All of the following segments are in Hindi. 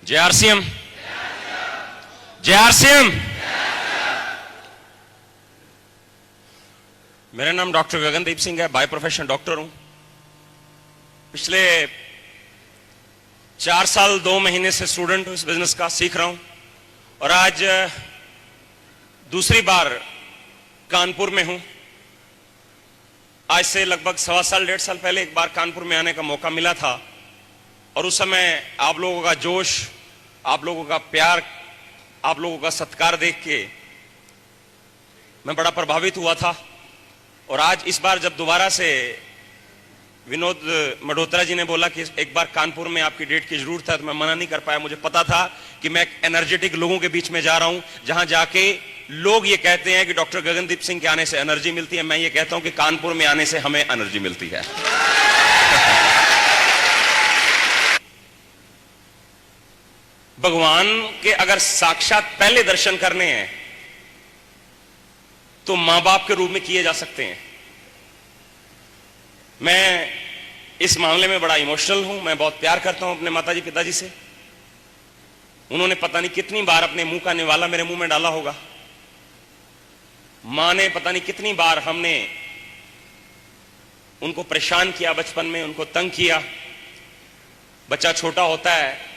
जय आरसीएम, जय आरसीएम। मेरा नाम डॉक्टर गगनदीप सिंह है, बाय प्रोफेशन डॉक्टर हूं। पिछले 4 साल 2 महीने से स्टूडेंट हूं, इस बिजनेस का सीख रहा हूं और आज दूसरी बार कानपुर में हूं। आज से लगभग 1.25 साल 1.5 साल पहले एक बार कानपुर में आने का मौका मिला था और उस समय आप लोगों का जोश, आप लोगों का प्यार, आप लोगों का सत्कार देख के मैं बड़ा प्रभावित हुआ था। और आज इस बार जब दोबारा से विनोद मल्होत्रा जी ने बोला कि एक बार कानपुर में आपकी डेट की जरूरत है, तो मैं मना नहीं कर पाया। मुझे पता था कि मैं एनर्जेटिक लोगों के बीच में जा रहा हूं, जहां जाके लोग ये कहते हैं कि डॉक्टर गगनदीप सिंह के आने से एनर्जी मिलती है। मैं ये कहता हूं कि कानपुर में आने से हमें एनर्जी मिलती है। भगवान के अगर साक्षात पहले दर्शन करने हैं तो मां बाप के रूप में किए जा सकते हैं। मैं इस मामले में बड़ा इमोशनल हूं। मैं बहुत प्यार करता हूं अपने माताजी पिताजी से। उन्होंने पता नहीं कितनी बार अपने मुंह का निवाला मेरे मुंह में डाला होगा। मां ने पता नहीं कितनी बार हमने उनको परेशान किया, बचपन में उनको तंग किया। बच्चा छोटा होता है,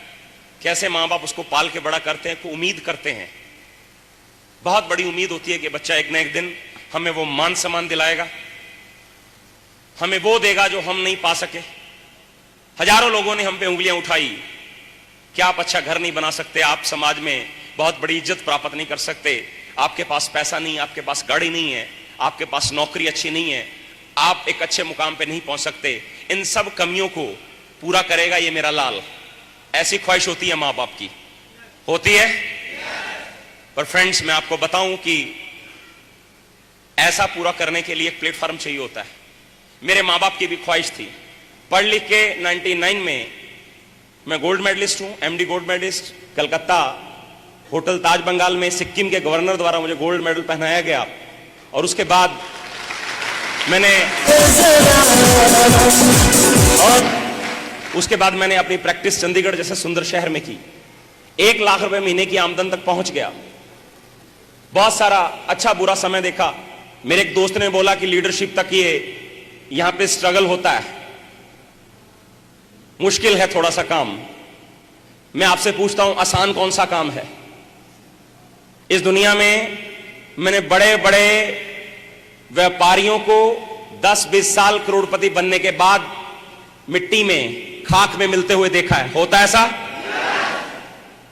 कैसे मां बाप उसको पाल के बड़ा करते हैं, को उम्मीद करते हैं, बहुत बड़ी उम्मीद होती है कि बच्चा एक न एक दिन हमें वो मान सम्मान दिलाएगा, हमें वो देगा जो हम नहीं पा सके। हजारों लोगों ने हम पे उंगलियां उठाई कि आप अच्छा घर नहीं बना सकते, आप समाज में बहुत बड़ी इज्जत प्राप्त नहीं कर सकते, आपके पास पैसा नहीं, आपके पास गाड़ी नहीं है, आपके पास नौकरी अच्छी नहीं है, आप एक अच्छे मुकाम पे नहीं पहुंच सकते। इन सब कमियों को पूरा करेगा ये मेरा लाल। ऐसी ख्वाहिश होती है मां बाप की, होती है। पर फ्रेंड्स, मैं आपको बताऊं कि ऐसा पूरा करने के लिए एक प्लेटफॉर्म चाहिए होता है। मेरे मां बाप की भी ख्वाहिश थी। पढ़ लिख के 99 में मैं गोल्ड मेडलिस्ट हूं, MD gold medalist. Calcutta hotel Taj Bengal में सिक्किम के गवर्नर द्वारा मुझे गोल्ड मेडल पहनाया गया। और उसके बाद मैंने अपनी प्रैक्टिस चंडीगढ़ जैसे सुंदर शहर में की। 1 लाख रुपए महीने की आमदन तक पहुंच गया। बहुत सारा अच्छा बुरा समय देखा। मेरे एक दोस्त ने बोला कि लीडरशिप तक ये यहां पे स्ट्रगल होता है, मुश्किल है थोड़ा सा काम। मैं आपसे पूछता हूं, आसान कौन सा काम है? इस दुनिया में मैंने बड़े बड़े व्यापारियों को 10-20 साल करोड़पति बनने के बाद मिट्टी में, खाक में मिलते हुए देखा है। होता है ऐसा?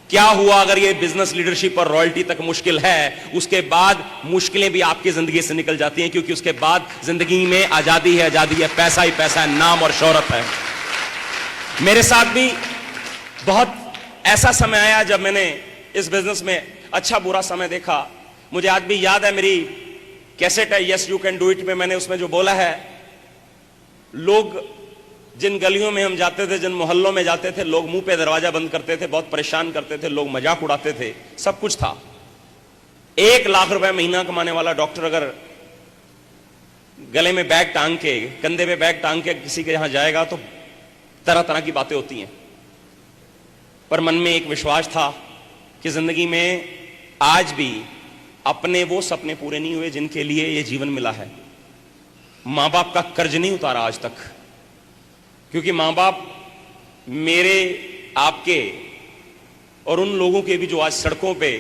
क्या हुआ अगर ये बिजनेस लीडरशिप और रॉयल्टी तक मुश्किल है, उसके बाद मुश्किलें भी आपकी जिंदगी से निकल जाती हैं, क्योंकि उसके बाद जिंदगी में आजादी है, आजादी है, पैसा ही पैसा है, नाम और शोहरत है। मेरे साथ भी बहुत ऐसा समय आया जब मैंने इस बिजनेस में अच्छा बुरा समय देखा। मुझे आज भी याद है, मेरी कैसेट है yes you can do it में मैंने उसमें जो बोला है, लोग जिन गलियों में हम जाते थे, जिन मोहल्लों में जाते थे, लोग मुंह पे दरवाजा बंद करते थे, बहुत परेशान करते थे, लोग मजाक उड़ाते थे, सब कुछ था। 1 लाख रुपए महीना कमाने वाला डॉक्टर अगर गले में बैग टांग के, कंधे पे बैग टांग के किसी के यहां जाएगा तो तरह तरह की बातें होती हैं। पर मन में एक विश्वास था कि जिंदगी में आज भी अपने वो सपने पूरे नहीं हुए जिनके लिए ये जीवन मिला है। मां बाप का कर्ज नहीं उतारा आज तक, क्योंकि मां बाप मेरे, आपके और उन लोगों के भी जो आज सड़कों पे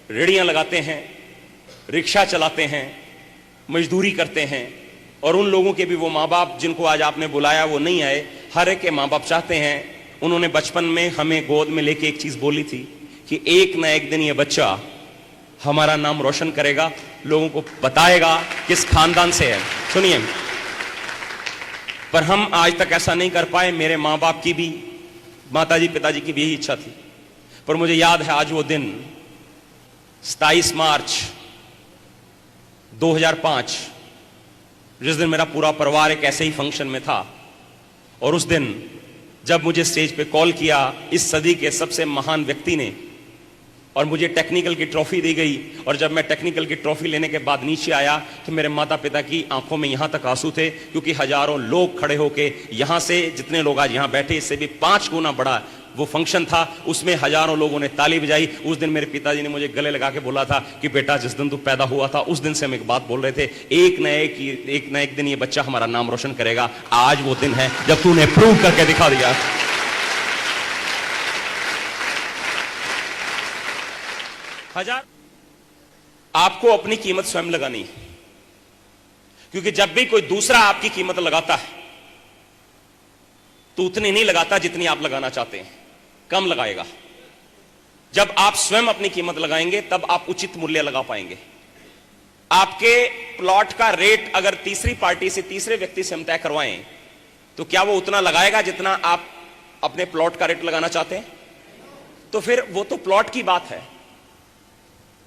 रेहड़ियां लगाते हैं, रिक्शा चलाते हैं, मजदूरी करते हैं, और उन लोगों के भी वो मां बाप जिनको आज आपने बुलाया वो नहीं आए। हर एक के मां बाप चाहते हैं। उन्होंने बचपन में हमें गोद में लेके एक चीज बोली थी कि एक ना एक दिन ये बच्चा हमारा नाम रोशन करेगा, लोगों को बताएगा किस खानदान से है। सुनिए, पर हम आज तक ऐसा नहीं कर पाए। मेरे मां बाप की भी, माताजी पिताजी की भी यही इच्छा थी। पर मुझे याद है आज वो दिन, 27 मार्च 2005, जिस दिन मेरा पूरा परिवार एक ऐसे ही फंक्शन में था। और उस दिन जब मुझे स्टेज पे कॉल किया इस सदी के सबसे महान व्यक्ति ने, और मुझे टेक्निकल की ट्रॉफी दी गई, और जब मैं टेक्निकल की ट्रॉफी लेने के बाद नीचे आया तो मेरे माता पिता की आंखों में यहां तक आंसू थे, क्योंकि हजारों लोग खड़े होके, यहां से जितने लोग आज यहां बैठे इससे भी 5 गुना बड़ा वो फंक्शन था, उसमें हजारों लोगों ने ताली बजाई। उस दिन मेरे पिताजी ने मुझे गले लगा के बोला था कि बेटा जिस दिन तू पैदा हुआ था उस दिन से हम एक बात बोल रहे थे, एक न एक दिन ये बच्चा हमारा नाम रोशन करेगा। आज वो दिन है जब तूने प्रूव करके दिखा दिया। आपको अपनी कीमत स्वयं लगानी है, क्योंकि जब भी कोई दूसरा आपकी कीमत लगाता है तो उतनी नहीं लगाता जितनी आप लगाना चाहते हैं, कम लगाएगा। जब आप स्वयं अपनी कीमत लगाएंगे तब आप उचित मूल्य लगा पाएंगे। आपके प्लॉट का रेट अगर तीसरी पार्टी से, तीसरे व्यक्ति से हम तय करवाएं तो क्या वो उतना लगाएगा जितना आप अपने प्लॉट का रेट लगाना चाहते हैं? तो फिर वो तो प्लॉट की बात है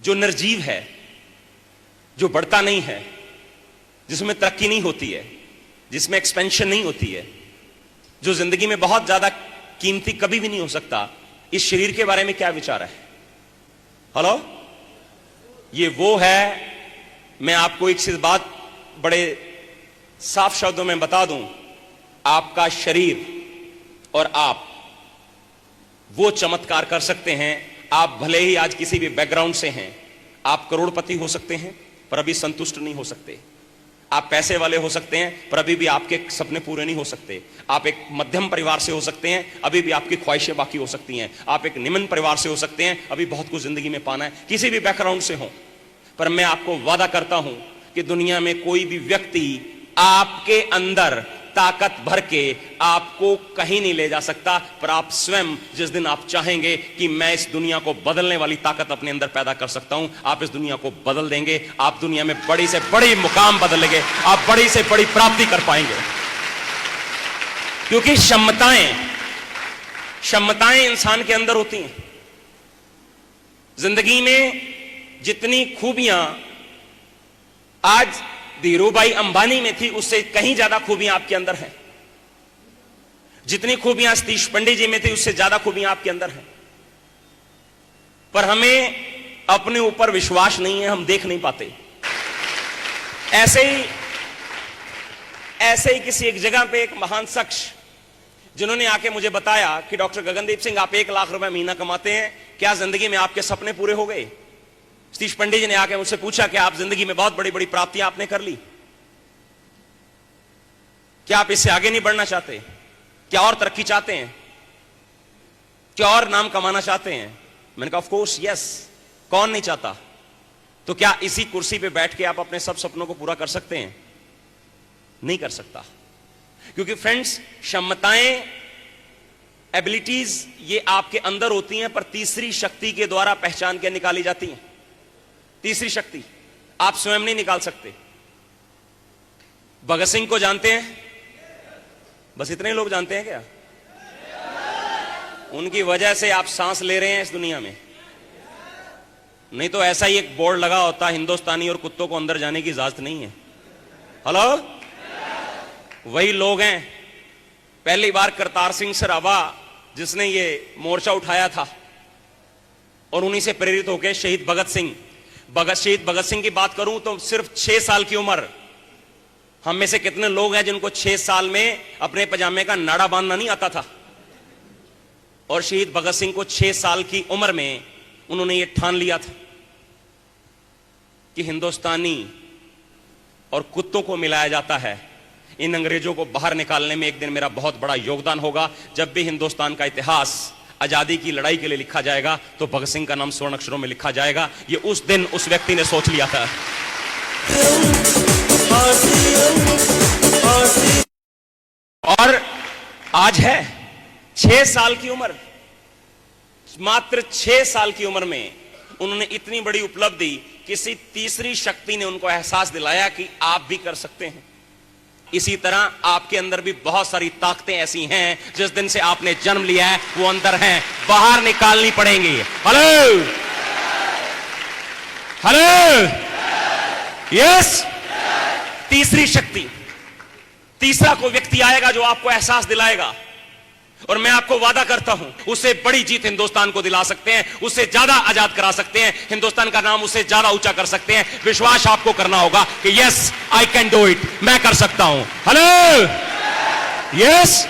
जो निर्जीव है, जो बढ़ता नहीं है, जिसमें तरक्की नहीं होती है, जिसमें एक्सपेंशन नहीं होती है, जो जिंदगी में बहुत ज्यादा कीमती कभी भी नहीं हो सकता। इस शरीर के बारे में क्या विचार है? हेलो, ये वो है। मैं आपको एक चीज बात बड़े साफ शब्दों में बता दूं, आपका शरीर और आप वो चमत्कार कर सकते हैं। आप भले ही आज किसी भी बैकग्राउंड से हैं, आप करोड़पति हो सकते हैं पर अभी संतुष्ट नहीं हो सकते। आप पैसे वाले हो सकते हैं पर अभी भी आपके सपने पूरे नहीं हो सकते। आप एक मध्यम परिवार से हो सकते हैं, अभी भी आपकी ख्वाहिशें बाकी हो सकती हैं। आप एक निम्न परिवार से हो सकते हैं, अभी बहुत कुछ जिंदगी में पाना है। किसी भी बैकग्राउंड से हो, पर मैं आपको वादा करता हूं कि दुनिया में कोई भी व्यक्ति आपके अंदर ताकत भर के आपको कहीं नहीं ले जा सकता। पर आप स्वयं जिस दिन आप चाहेंगे कि मैं इस दुनिया को बदलने वाली ताकत अपने अंदर पैदा कर सकता हूं, आप इस दुनिया को बदल देंगे। आप दुनिया में बड़ी से बड़ी मुकाम बदलेंगे, आप बड़ी से बड़ी प्राप्ति कर पाएंगे। क्योंकि क्षमताएं इंसान के अंदर होती हैं। जिंदगी में जितनी खूबियां आज धीरूभाई अंबानी में थी, उससे कहीं ज्यादा खूबियां आपके अंदर हैं। जितनी खूबियां सतीश पंडित जी में थी, उससे ज्यादा खूबियां आपके अंदर हैं। पर हमें अपने ऊपर विश्वास नहीं है, हम देख नहीं पाते। ऐसे ही किसी एक जगह पे एक महान शख्स जिन्होंने आके मुझे बताया कि डॉक्टर गगनदीप सिंह, आप 1 लाख रुपए महीना कमाते हैं, क्या जिंदगी में आपके सपने पूरे हो गए? सतीश पंडित जी ने आके मुझसे पूछा कि आप जिंदगी में बहुत बड़ी बड़ी प्राप्तियां आपने कर ली, क्या आप इससे आगे नहीं बढ़ना चाहते? क्या और तरक्की चाहते हैं? क्या और नाम कमाना चाहते हैं? मैंने कहा ऑफ कोर्स यस, कौन नहीं चाहता। तो क्या इसी कुर्सी पे बैठ के आप अपने सब सपनों को पूरा कर सकते हैं? नहीं कर सकता। क्योंकि फ्रेंड्स, क्षमताएं, एबिलिटीज ये आपके अंदर होती हैं, पर तीसरी शक्ति के द्वारा पहचान के निकाली जाती हैं। तीसरी शक्ति आप स्वयं नहीं निकाल सकते। भगत सिंह को जानते हैं? बस इतने ही लोग जानते हैं क्या? उनकी वजह से आप सांस ले रहे हैं इस दुनिया में। नहीं तो ऐसा ही एक बोर्ड लगा होता, हिंदुस्तानी और कुत्तों को अंदर जाने की इजाजत नहीं है। हेलो, वही लोग हैं। पहली बार करतार सिंह सराबा जिसने ये मोर्चा उठाया था, और उन्हीं से प्रेरित होकर शहीद भगत सिंह की बात करूं तो सिर्फ 6 साल की उम्र। हम में से कितने लोग हैं जिनको 6 साल में अपने पजामे का नाड़ा बांधना नहीं आता था? और शहीद भगत सिंह को 6 साल की उम्र में उन्होंने ये ठान लिया था कि हिंदुस्तानी और कुत्तों को मिलाया जाता है, इन अंग्रेजों को बाहर निकालने में एक दिन मेरा बहुत बड़ा योगदान होगा। जब भी हिंदुस्तान का इतिहास आजादी की लड़ाई के लिए लिखा जाएगा तो भगत सिंह का नाम स्वर्ण अक्षरों में लिखा जाएगा। ये उस दिन उस व्यक्ति ने सोच लिया था। और आज है 6 साल की उम्र, मात्र 6 साल की उम्र में उन्होंने इतनी बड़ी उपलब्धि, किसी तीसरी शक्ति ने उनको एहसास दिलाया कि आप भी कर सकते हैं। इसी तरह आपके अंदर भी बहुत सारी ताकतें ऐसी हैं, जिस दिन से आपने जन्म लिया है वो अंदर हैं, बाहर निकालनी पड़ेंगी। Hello hello, yes. तीसरी शक्ति, तीसरा कोई व्यक्ति आएगा जो आपको एहसास दिलाएगा, और मैं आपको वादा करता हूं उससे बड़ी जीत हिंदुस्तान को दिला सकते हैं, उससे ज्यादा आजाद करा सकते हैं, हिंदुस्तान का नाम उससे ज्यादा ऊंचा कर सकते हैं। विश्वास आपको करना होगा कि yes I can do it, मैं कर सकता हूं। Hello, yes.